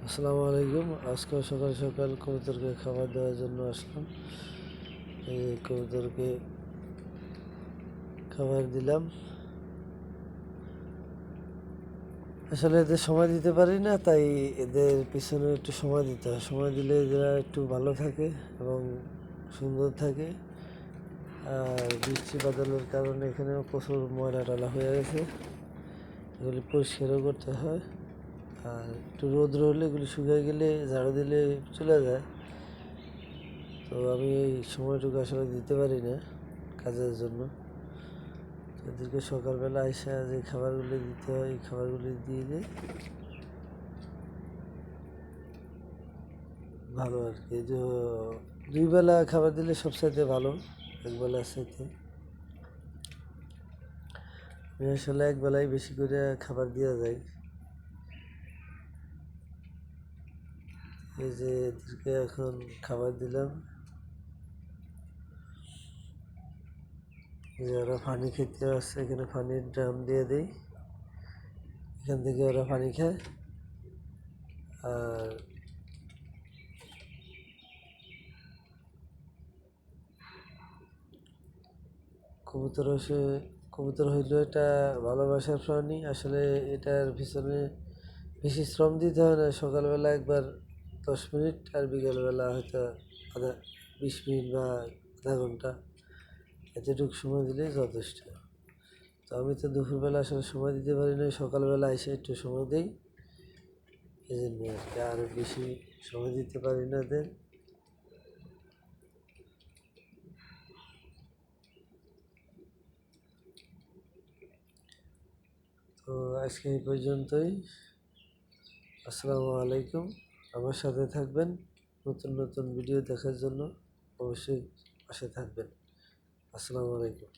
আসসালামু আলাইকুম। আজকে সকাল সকাল কবুতরকে খাবার দেওয়ার জন্য আসলাম। এই কবুতরকে খাবার দিলাম। আসলে এদের সময় দিতে পারি না, তাই এদের পিছনে একটু সময় দিতে হয়। সময় দিলে এরা একটু ভালো থাকে এবং সুন্দর থাকে। আর বৃষ্টি বাদলের কারণে এখানেও প্রচুর ময়লা টলা হয়ে গেছে, এগুলি পরিষ্কারও করতে হয়। আর একটু রোদ্র হলে এগুলি শুকিয়ে গেলে ঝাড়ু দিলে চলে যায়। তো আমি এই সময়টুকু আসলে দিতে পারি না কাজের জন্য। এদেরকে সকালবেলা এসে যে খাবারগুলি দিতে হয়, এই খাবারগুলি দিলে ভালো আর কি। যে দুই বেলা খাবার দিলে সবচাইতে ভালো একবেলার চাইতে। আমি আসলে একবেলায় বেশি করে খাবার দেওয়া যায়। এই যে এদেরকে এখন খাবার দিলাম, ওরা পানি খেতে আসছে, এখানে পানির ড্রাম দিয়ে দিই, এখান থেকে ওরা পানি খায়। আর কবুতর হইল এটা ভালোবাসার প্রাণী। আসলে এটার পিছনে বেশি শ্রম দিতে হয় না। সকালবেলা একবার 10 মিনিট, আর বিকেলবেলা হয়তো 20 মিনিট বা আধা ঘন্টা, এতটুকু সময় দিলেই যথেষ্ট। তো আমি তো দুপুরবেলা আসলে সময় দিতে পারি না, সকালবেলা এসে একটু সময় দিই, এই জন্য আর কি। আরও বেশি সময় দিতে পারি না এদের। তো আজকে এই পর্যন্তই। আসসালামু আলাইকুম। আমার সাথে থাকবেন, নতুন নতুন ভিডিও দেখার জন্য অবশ্যই পাশে থাকবেন। আসসালামু আলাইকুম।